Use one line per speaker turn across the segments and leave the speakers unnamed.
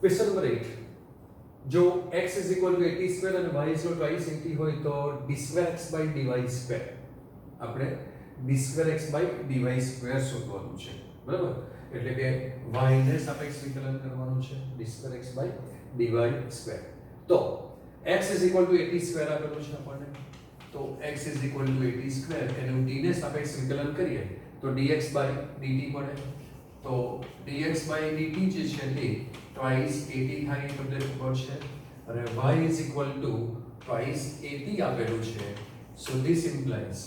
Question number 8 जो x is equal to 80 square અને y is equal to twice 80 હોય તો d square x by dy square આપણે d square x by dy square શોધવાનું છે બરાબર એટલે કે y ને સાપેક્ષ વિકલન કરવાનું છે d square x by dy square તો x is equal to 80 square આપેલું છે આપણને તો x is equal to 80 square એનું d ને સાપેક્ષ વિકલન કરીએ તો dx by dt મળે તો dx by dt જે છે તે twice 80 થાય તમને ખબર છે અને y is equal to twice 80 આપેલું છે so this implies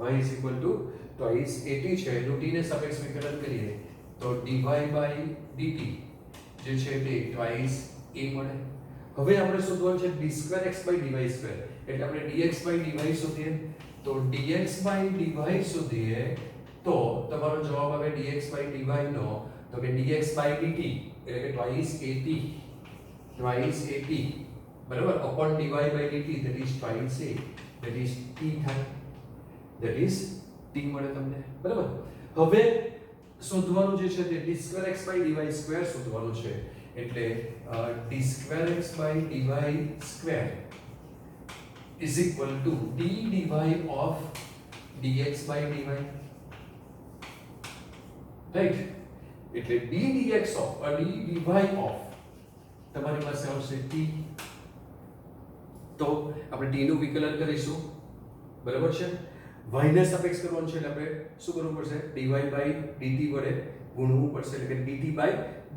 y is equal to twice 80 છે એનું d ને સાપેક્ષ વિકલન કરીએ તો dy by dt જે છે તે twice a મળે હવે આપણે શોધવાનું છે d square x by dy square એટલે આપણે dx by dy શોધીએ તો dx by dy શોધીએ તો તમારો જવાબ આવે dx by dy નો તો કે dx by dt એટલે કે twice 80 બરાબર upon dy by dt that is twice a that is t થાય that is t મળે તમને બરાબર હવે શોધવાનું જે છે તે d square x by dy square શોધવાનું છે એટલે d square x by dy square is equal to d dy of dx by dy right એટલે d dx of d dy of તમારી પાસે આવશે t તો આપણે t નું વિકલન કરીશું બરાબર છે y ને સાપેક્ષ કરવાનું છે એટલે આપણે શું કરવું પડશે dy by dt વડે ગુણવું પડશે એટલે કે dt by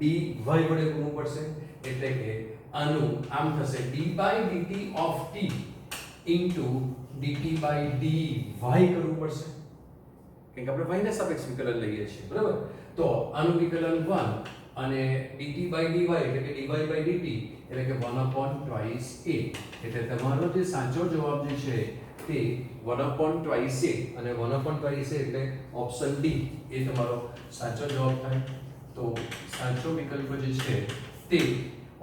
dy વડે ગુણવું પડશે એટલે કે આનું આમ થશે d by dt of t into dt by dy કરવું પડશે કેમ કે આપણે y ને સાપેક્ષ વિકલન લઈએ છીએ બરાબર તો આનું વિકલન 1 અને dt by dy એટલે કે dy by dt એટલે કે 1 upon twice a એટલે તમારો જે સાચો જવાબ જે છે તે 1 upon twice a અને 1 upon twice a એટલે ઓપ્શન D એ તમારો સાચો જવાબ થાય તો સાચો વિકલ્પ જે છે તે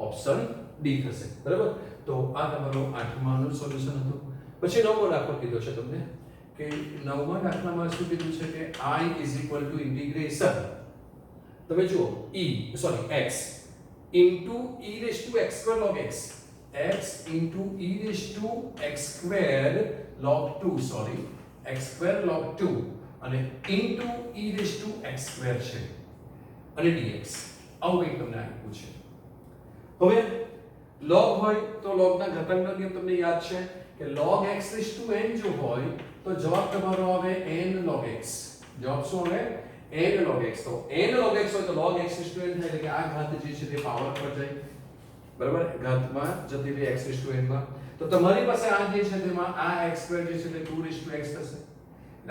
ઓપ્શન D થશે બરાબર તો આ તમારો 8મા નું સોલ્યુશન હતું પછી 9મો દાખલો કીધો છે તમને કે 9મા દાખલામાં શું કીધું છે કે I is equal to integration તમે જુઓ x into e raised to x square log x into e raised to x square log 2 x square log 2 અને into e raised to x square છે અને dx આવું કંઈક તમને આપ્યું છે હવે log હોય તો log ના ઘાતાંકનો નિયમ તમને યાદ છે કે log x raised to n જો હોય તો જવાબ તમારો આવે n log x જવાબ શું આવે n log x તો n log x હોય તો log x raised to n થાય એટલે કે આ ઘાત જે છે તે પાવર પર જાય બરાબર ઘાતમાં જતી રહે x raised to n માં તો તમારી પાસે આ જે છે તેમાં આ x square જે છે તે 2 raised to x થશે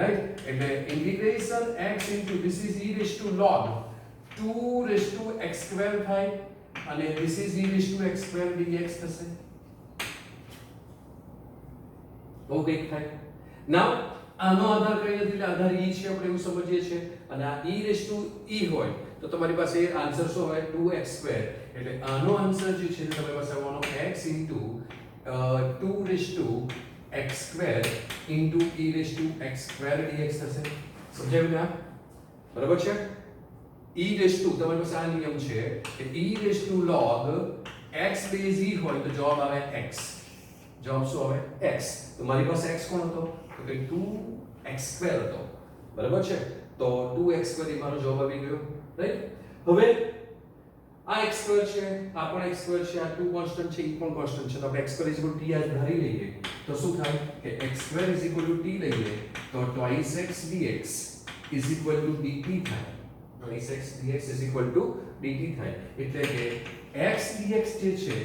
રાઈટ એટલે integration x into this is e raised to log 2 raised to x square થાય અને this is e raised to x square dx થશે ઓકે થાય નાઉ આનો આધાર કઈ નથી એટલે આધાર e છે આપણે એવું સમજીએ છીએ અને આ e raised to e હોય તો તમારી પાસે આન્સર શું હોય 2x square એટલે આનો આન્સર જે છે તમારી પાસે આવવાનો x into 2 raised to x square into e raised to x square dx થશે સમજાયું ને બરાબર છે e raised to તમારી પાસે આ નિયમ છે કે e raised to log x base e હોય તો જવાબ આવે x જવાબ શું આવે x તો મારી પાસે x કોણ હતો તો કે 2x square હતો બરાબર છે તો 2x square એ મારો જવાબ આવી ગયો રાઈટ હવે આ x square છે આ પણ x square છે આ 2 કોન્સ્ટન્ટ છે એ પણ કોન્સ્ટન્ટ છે તો આપણે x square t આ ધારી લઈએ તો શું થાય કે x square t લઈએ તો twice x dx is equal to dt થાય twice x dx is equal to dt થાય એટલે કે x dx જે છે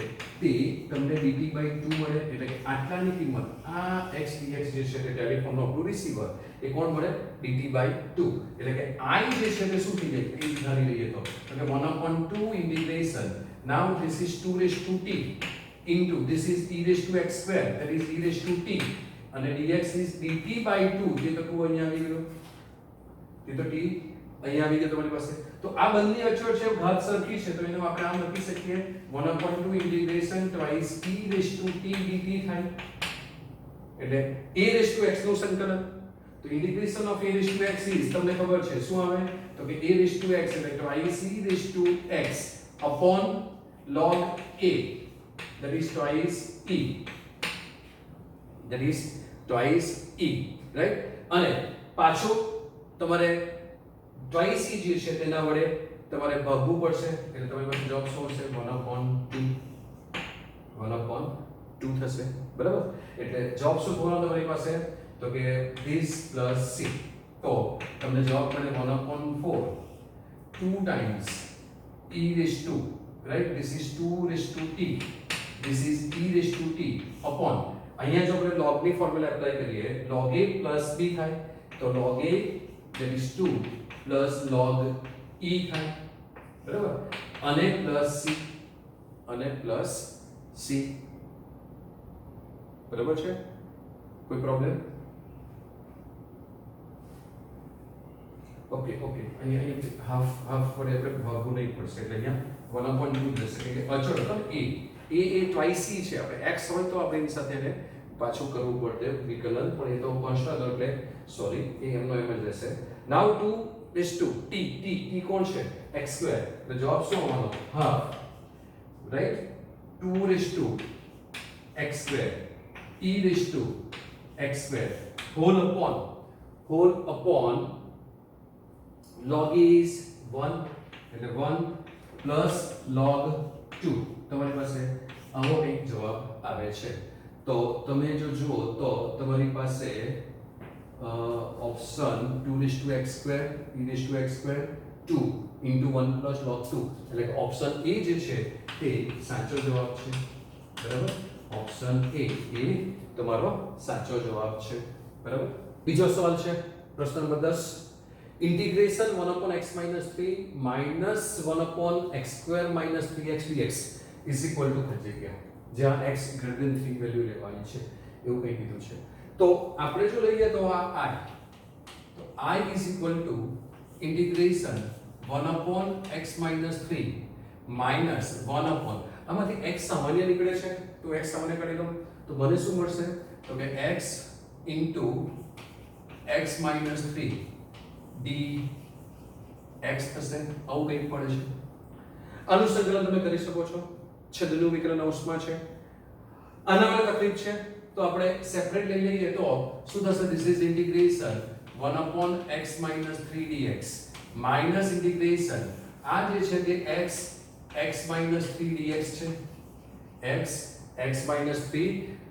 તે તમને dt by 2 મળે એટલે કે આટલાની કિંમત આ x dx જે છે તે ટેલિફોનનો આપણું રિસીવર એ કોણ મળે dt by 2 એટલે કે I જે છે તે શું થઈ જાય એ ધારી લઈએ તો એટલે 1/2 integration now this is 2 raised to t into this is e raised to x square that is e raised to t અને dx is dt by 2 જે તો 2 અહીંયા આવી ગયો એ તો t અહીંયા આવી ગયો તમારી પાસે તો આ બંને અચળ છે ઘાત સરખી છે તો એને આપણે આમ લખી શકીએ 1/2 integration twice e raised to t dt થાય એટલે a raised to x નું સંકલન તો integration of a raised to x is તમને ખબર છે શું આવે તો કે a raised to x એટલે twice e raised to x upon log a, that is twice e, that is twice e, right? અને પાછું તમારે twice e જે છે તેના વડે તમારે ભાગવું પડશે એટલે તમારી પાસે જવાબ શું હશે 1/2 થશે બરાબર એટલે જવાબ શું થવાનો તમારી પાસે તો કે this plus c તો તમને જવાબ મળે 1/4 2 times e raised to, right, this is 2 raised to t, this is e raised to t upon અહીંયા જો આપણે log ની ફોર્મ્યુલા એપ્લાય કરીએ log a plus b થાય તો log a that is 2 plus log e થાય બરાબર અને plus c બરાબર છે કોઈ પ્રોબ્લેમ ઓકે અહીંયા હાફ વડે આપણે ભાગવું નહીં પડશે એટલે અહીંયા 1/2 જશે કે અચળ હતો એ ટ્વાઇસ c છે આપણે x હોય તો આપણે એની સાથે એને પાછું કરવું પડે વિકલન પણ એ તો કોન્સ્ટન્ટ એટલે સોરી એ એમનો એમ જ રહેશે નાઉ 2 is 2 t કોણ છે x2 એટલે જવાબ શું આવવાનો half right 2 is 2 x2 e raised to x2 whole upon log a is 1 એટલે 1 plus log 2 તમારી પાસે આવો એક જવાબ આવે છે તો તમે જો જુઓ તો તમારી પાસે option 2 raised to x2 e raised to x2 2 into 1 plus log 2 એટલે કે ઓપ્શન A જે છે તે સાચો જવાબ છે બરાબર ઓપ્શન A એ તમારો સાચો જવાબ છે બરાબર બીજો સવાલ છે પ્રશ્ન number 10 integration 1/x minus 3 minus 1/x2 minus 3x dx is equal to જગ્યા જ્યાં x greater than 3 વેલ્યુ લેવાની છે એવું કંઈ કીધું છે તો આપણે જો લઈએ તો આ I તો I is equal to integration 1/x minus 3 minus 1/, આમાંથી x સામાન્ય નીકળે છે તો x સામાન્ય કાઢી લો તો મને શું મળશે તો કે x into x minus 3 dx થશે આવું કંઈક પડે છે આનું સંકલન તમે કરી શકો છો છેદનું વિકલન અંશમાં છે આના વડે તકલીફ છે તો આપણે સેપરેટ લઈ લઈએ તો શું થશે this is integration 1/x minus 3 dx minus integration આ જે છે તે x minus 3 dx છે x minus 3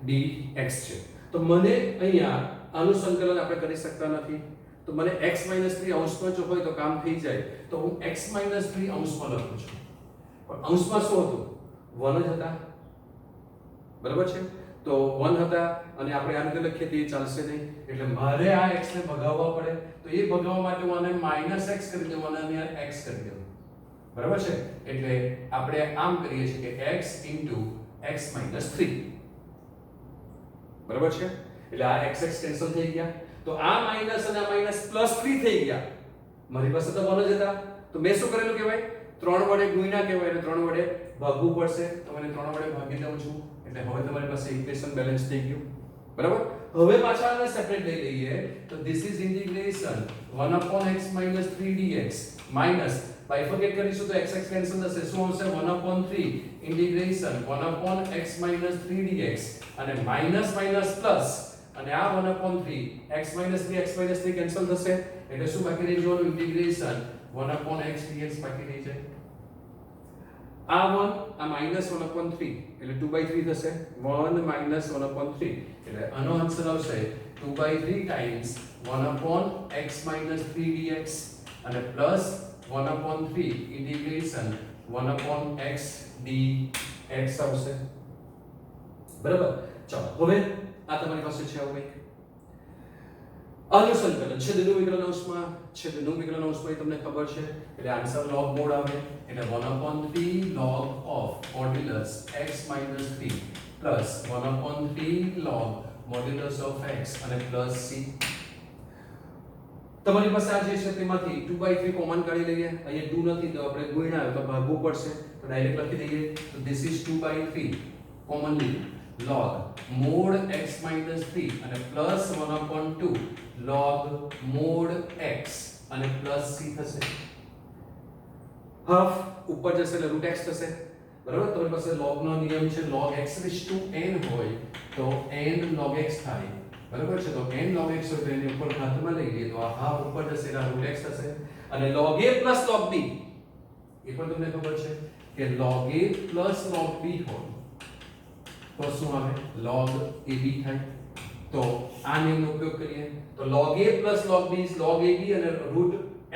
dx છે તો મને અહીંયા આનું સંકલન આપણે કરી શકતા નથી તો મને x minus 3 અંશમાં જો હોય તો કામ થઈ જાય તો હું x minus 3 અંશમાં લખું છું પણ અંશમાં શું હતું 1 જ હતા બરાબર છે તો 1 હતા અને આપણે આ રીતે લખીએ તો એ ચાલશે નહીં એટલે મારે આ x ને ભગાવવા પડે તો એ ભગાવવા માટે હું આને -x કરી દઉં અને અહીંયા x કરી દઉં બરાબર છે એટલે આપણે આમ કરીએ છીએ કે x x minus 3 બરાબર છે એટલે આ x કેન્સલ થઈ ગયા તો આ માઈનસ અને આ માઈનસ પ્લસ 3 થઈ ગયા મારી પાસે તો 1 જ હતા તો મેં શું કરેલું કહેવાય 3 વડે ગુણ્યા કહેવાય એટલે 3 વડે ભાગવું પડશે તો મને 3 વડે ભાગી દઉં છું એટલે હવે તમારી પાસે ઇક્વેશન બેલેન્સ થઈ ગયું બરાબર હવે પાછા આને સેપરેટ લઈ લઈએ તો this is integration 1/x minus 3 dx minus bifurcate કરીશું તો x કેન્સલ થશે શું આવશે 1/3 ઇન્ટિગ્રેશન 1/x minus 3 dx અને માઈનસ માઈનસ પ્લસ અને આ 1/3 x minus 3 કેન્સલ થશે એટલે શું બાકી રહી જવાનું ઇન્ટિગ્રેશન 1/x dx બાકી રહી જાય આ 1 આ માઈનસ 1/3 એટલે 2/3 થશે 1 minus 1/3 એટલે આનો આન્સર આવશે 2/3 times 1/x minus 3 dx અને પ્લસ 1/3 ઇન્ટિગ્રેશન 1/x dx આવશે બરાબર ચાલો હવે આ તમારી પાસે છે આવું કંઈક આનું સંકલન છેદનું વિકલન અંશમાં તમને ખબર છે એટલે આન્સર log મોડ આવે એટલે 1/3 log of modulus x minus 3 plus 1/3 log modulus of x અને plus c તમારી પાસે આ જે છે તેમાંથી 2/3 કોમન કાઢી લઈએ અહીંયા 2 નથી તો આપણે ગુણ્યા તો ભાગવું પડશે તો ડાયરેક્ટ લખી દઈએ તો this is 2/3 commonly log mod x minus 3 અને plus 1/2 log mod x અને plus c થશે હાફ ઉપર જશે એટલે √x થશે બરાબર. તમારી પાસે log નો નિયમ છે, log x⁴n હોય તો n log x થાય, બરાબર છે. તો n log x હોય તો એની ઉપર ઘાતમાં લઈ લઈએ તો આ હાફ ઉપર જશે એટલે √x થશે. અને log a + log b એ પણ તમને ખબર છે કે log a + log b હોય તો શું આવે log ab થાય. તો આ નિયમનો ઉપયોગ કરીએ તો log a + log b is log ab અને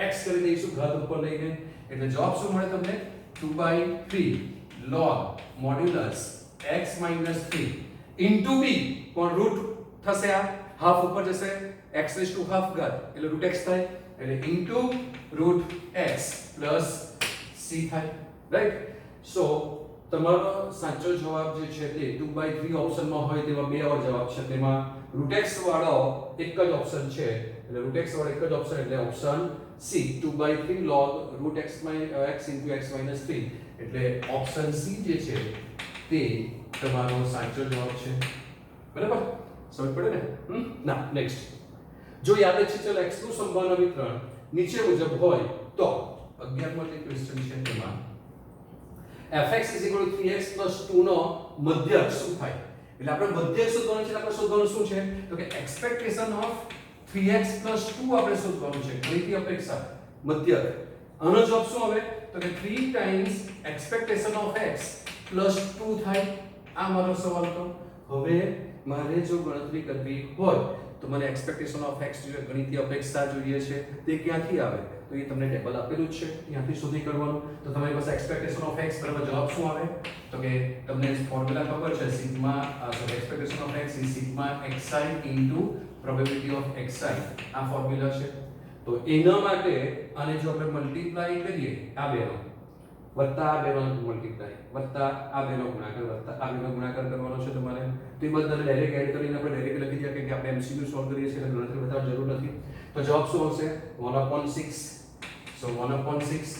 √x કરી દઈશું ઘાત ઉપર લઈને, એટલે જવાબ શું મળે તમને 2/3 log modulus x - 3 into b પણ રૂટ થશે, આ હાફ ઉપર જશે x⁴ ઘાત એટલે √x થાય એટલે into √x + c થાય, રાઈટ. સો તમારો સાચો જવાબ જે છે તે 2/3 ઓપ્શનમાં હોય તેવા બે ઓર જવાબ છે, તેમાં √x વાળો એક જ ઓપ્શન છે એટલે √x વાળો એક જ ઓપ્શન એટલે option C 2/3 log √x x into x - 3 એટલે ઓપ્શન C જે છે તે તમારો સાચો જવાબ છે, બરાબર. સમજ પડે ને? ના, નેક્સ્ટ જો યાદ છે ચલો x નું સંભાવના વિતરણ નીચે મુજબ હોય તો 11મો જે ક્વેશ્ચન છે તેમાં fx = 3x + 2 નો મધ્યક શું થાય? એટલે આપણે મધ્યક શોધવાનું છે, આપણે શોધવાનું શું છે તો કે એક્સપેક્ટેશન ઓફ 3x + 2 આપણે શોધવાનું છે, ગણિતીય અપેક્ષા મધ્યક. આનો જવાબ શું આવે તો કે 3 ટાઈમ્સ એક્સપેક્ટેશન ઓફ x + 2 થાય. આ મારો સવાલ હતો. હવે મારે જો ગણતરી કરવી હોય તો મને એક્સપેક્ટેશન ઓફ x જોઈએ, ગણિતીય અપેક્ષા જોઈએ છે, તે ક્યાંથી આવે તો એ તમને ટેબલ આપેલું જ છે, ત્યાંથી શોધી કરવાનું. તો તમારી પાસે એક્સપેક્ટેશન ઓફ x બરાબર જવાબ શું આવે તો કે તમને ફોર્મ્યુલા ખબર છે sigma expectation of x is sigma xi into probability of xi. આ ફોર્મ્યુલા છે. તો એના માટે આને જો આપણે મલ્ટીપ્લાય કરીએ આ બેનો વત્તા આ બેનો મલ્ટીપ્લાય વત્તા આ બેનો ગુણાકાર વત્તા આ બેનો ગુણાકાર કરવાનો છે તમારે. તો એ બધાને ડાયરેક્ટ એડ કરીને આપણે ડાયરેક્ટ લખી દઈએ કે આપણે MCQ સોલ્વ કરીએ છીએ એટલે ગણતરી બતાવવાની જરૂર નથી. તો જવાબ શું આવશે 1/6. સો 1/6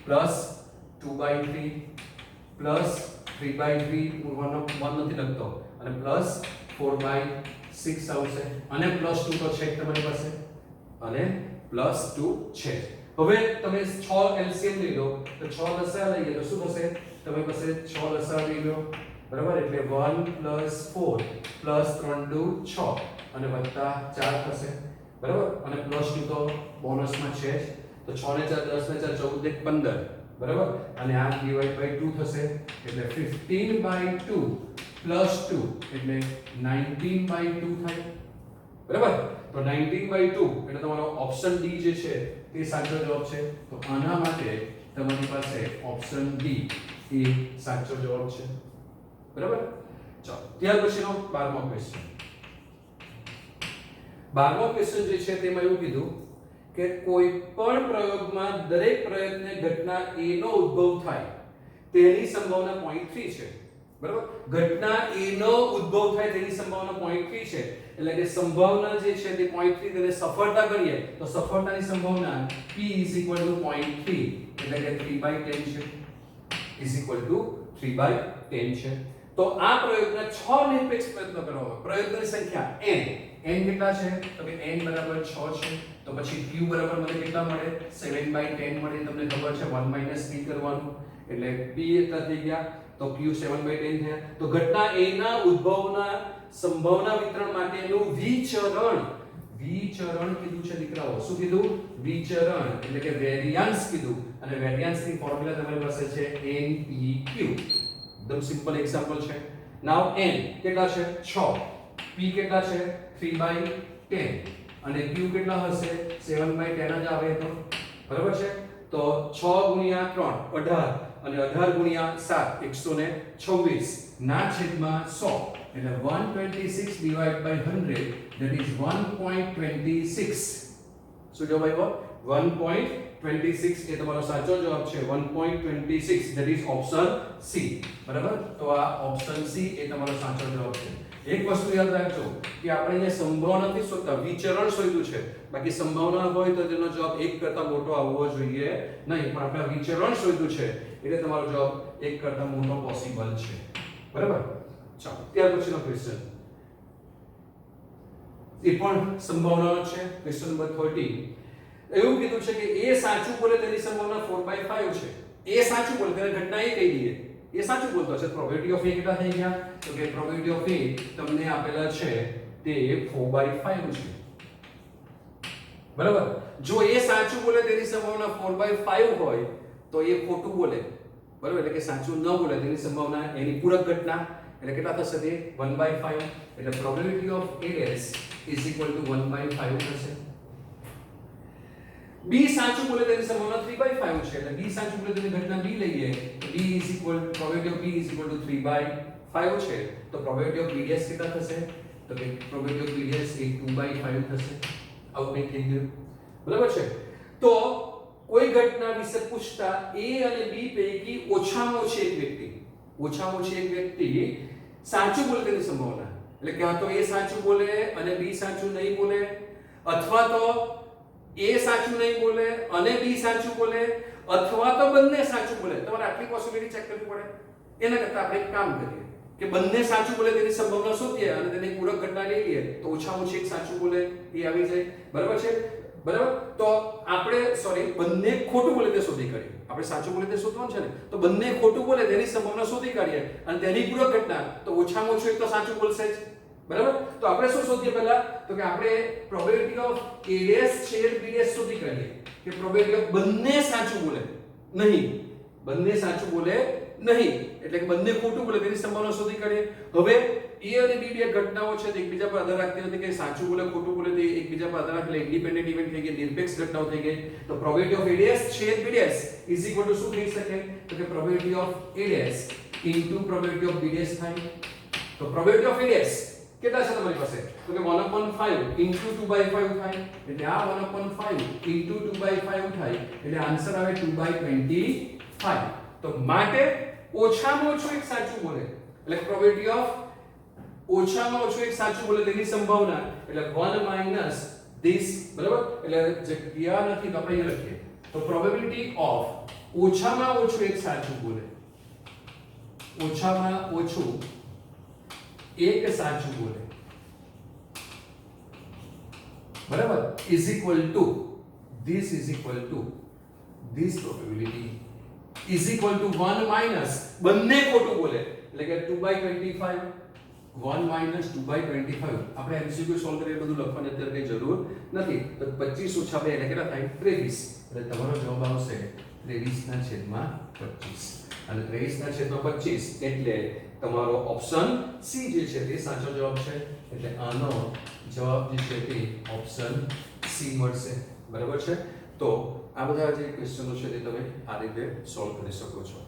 પ્લસ 2/3 પ્લસ 3/3 1 નથી લખતો અને પ્લસ 4/6 આવશે અને પ્લસ 2 તો છે જ તમારી પાસે અને પ્લસ 2 છે. હવે તમે 6 LCM લઈ લો તો 6 લસા લઈએ તો શું થશે તમારી પાસે 6 લસા લઈ લો, બરાબર. એટલે 1 + 4 + 3 × 6 અને વત્તા 4 થશે, બરાબર. અને પ્લસ 2 તો બોનસમાં છે જ. તો 6 ને 4 10 ને 4 14 ને 15, બરાબર. અને આ / 2 થશે એટલે 15/2 + 2 એટલે 19/2 થાય, બરાબર. તો 19/2 એટલે તમારો ઓપ્શન ડી જે છે તે સાચો જવાબ છે. તો આના માટે તમારી પાસે ઓપ્શન ડી એ સાચો જવાબ છે, બરાબર. ચાલો ત્યાર પછીનો 12મો ક્વેશ્ચન. 12મો ક્વેશ્ચન જે છે તેમાં એવું કીધું કે કોઈ પણ પ્રયોગમાં દરેક પ્રયત્ને ઘટના A નો ઉદ્ભવ થાય તેની સંભાવના 0.3 છે, બરાબર. ઘટના A નો ઉદ્ભવ થાય તેની સંભાવના 0.3 છે એટલે કે સંભાવના જે છે તે 0.3 તેને સફળતા કરીએ તો સફળતાની સંભાવના P = 0.3 એટલે કે 3/10 છે = 3/10 છે. તો આ પ્રયોગના 6 નિરપેક્ષ પ્રયત્નો કરવામાં, પ્રયત્નોની સંખ્યા n કેટલા છે તો કે n = 6 છે. તો પછી q બરાબર મને કેટલા મળે 7/10 મળે, તમને ખબર છે 1 - p કરવાનું એટલે p એટલા થઈ ગયા તો q 7/10 થયા. તો ઘટના A ના ઉદ્ભવના સંભાવના વિતરણ માટેનું વિચરણ કીધું છે દીકરાઓ. શું કીધું? વિચરણ એટલે કે વેરિયાન્સ કીધું અને વેરિયાન્સની ફોર્મ્યુલા તમારી પાસે છે npq. એકદમ સિમ્પલ એક્ઝામ્પલ છે. નાઉ n કેટલા છે 6, p કેટલા છે 3/10 અને q કેટલા હશે 7/10 જ આવે તો, બરાબર છે. તો 6 × 3 18 અને 18 × 7 126 ના છેદમાં 100 એટલે 126/100 that is 1.26. શું જવાબ આવ્યો 1.26 એ તમારો સાચો જવાબ છે 1.26 that is ઓપ્શન C, બરાબર. તો આ ઓપ્શન C એ તમારો સાચો જવાબ છે. એક વસ્તુ યાદ રાખજો કે આપણે અહીંયા સંભાવના નથી શોધતા, વિચરણ શોધ્યું છે. બાકી સંભાવના હોય તો તેનો જવાબ 1 કરતા મોટો આવવો જોઈએ નહીં, પણ આપણે વિચરણ શોધ્યું છે એટલે તમારો જવાબ 1 કરતા મોટો પોસિબલ છે, બરાબર. ચાલો ત્યાર પછીનો ક્વેશ્ચન એ પણ સંભાવનાનો છે. ક્વેશ્ચન નંબર 13 એવું કીધું છે કે A સાચું બોલે તેની સંભાવના 4/5 છે. A સાચું બોલે તેને ઘટના A કહી દઈએ એ સાચું બોલતો હશે. પ્રોબેબિલિટી ઓફ એ કેટલા થઈ ગયા? તો કે પ્રોબેબિલિટી ઓફ એ તમને આપેલા છે તે 4/5 છે. બરાબર. જો એ સાચું બોલે તેની સંભાવના 4/5 હોય તો એ ખોટું બોલે. બરાબર, એટલે કે સાચું ન બોલે તેની સંભાવના એની પૂરક ઘટના એટલે કેટલા થશે? તે 1/5. એટલે probability of A is equal to 1/5 થશે. B સાચું બોલે તેની સંભાવના 3/5 છે. એટલે B સાચું બોલે તેની ઘટના B લઈએ તો B is equal probability of B is equal to 3/5 છે. તો probability of B dash કેટલા થશે? તો કે probability of B dash એ 2/5 થશે. આવું કંઈ થઈ ગયું. બરાબર છે. તો કોઈ ઘટના વિશે પૂછતા A અને B પૈકી ઓછામાં ઓછી એક વ્યક્તિ સાચું બોલે તેની સંભાવના એટલે ક્યાં તો A સાચું બોલે અને B સાચું નહીં બોલે, અથવા તો A સાચું નહીં બોલે અને B સાચું બોલે, અથવા તો બંને સાચું બોલે. તમારે આટલી પોસિબિલિટી ચેક કરવી પડે. એના કરતા આપણે એક કામ કરીએ કે બંને સાચું બોલે તેની સંભાવના શોધીએ અને તેની પૂરક ઘટના લઈ લઈએ તો ઓછામાં ઓછી એક સાચું બોલે એ આવી જાય. બરાબર છે. બરાબર. તો આપણે બંને ખોટું બોલે તે શોધી કાઢીએ. આપણે સાચું બોલે તે શોધવાનું છે ને, તો બંને ખોટું બોલે તેની સંભાવના શોધી કાઢીએ અને તેની પૂરક ઘટના તો ઓછામાં ઓછું એક તો સાચું બોલશે જ. બરાબર. તો આપણે શું શોધીએ પહેલા? તો કે આપણે પ્રોબેબિલિટી ઓફ A dash છેદ B dash શોધી કાઢીએ કે પ્રોબેબિલિટી ઓફ બંને સાચું બોલે નહીં એટલે કે બંને ખોટું બોલે તેની સંભાવના શોધી કાઢીએ. હવે A અને B બે ઘટનાઓ છે તે એકબીજા પર આધાર રાખતી નથી કે સાચું બોલે ખોટું બોલે, તે એકબીજા પર આધાર રાખે ઇન્ડિપેન્ડન્ટ ઇવેન્ટ થઈ ગઈ, નિરપેક્ષ ઘટનાઓ થઈ ગઈ. તો પ્રોબેબિલિટી ઓફ A dash છેદ B dash is equal to શું થઈ શકે? તો કે probability of A dash into probability of B dash થાય. તો પ્રોબેબિલિટી ઓફ A dash કેટલા છે તમારી પાસે? તો કે 1/5 ઇન્ટુ 2/5 થાય. એટલે આ 1/5 ઇન્ટુ 2/5 થાય. એટલે આન્સર આવે 2/25. તો માટે ઓછામાં ઓછું એક સાચું બોલે એટલે પ્રોબેબિલિટી ઓફ ઓછામાં ઓછું એક સાચું બોલે તેની સંભાવના એટલે 1 માઈનસ ધીસ. બરાબર. એટલે જગ્યા નથી તો આપણે અહીં લખીએ. તો પ્રોબેબિલિટી ઓફ ઓછામાં ઓછું એક સાચું બોલે, ઓછામાં ઓછું એક સાચું બોલે, બરાબર, is equal to this probability is equal to 1 minus બંને ખોટું બોલે એટલે કે 2/25. 1 minus 2/25. આપણે MCQ સોલ્વ કરીએ બધું લખવાની અત્યારે કઈ જરૂર નથી. તો 25 ઓછા 2 એટલે કેટલા થાય? 23. એટલે તમારો જવાબ આવશે 23/25. અને 23/25 એટલે તમારો ઓપ્શન સી જે છે તે સાચો જવાબ છે. એટલે આનો જવાબ જે છે તે ઓપ્શન સી મળશે. બરાબર છે. તો આ બધા જે ક્વેશ્ચનો છે તે તમે આ રીતે સોલ્વ કરી શકો છો.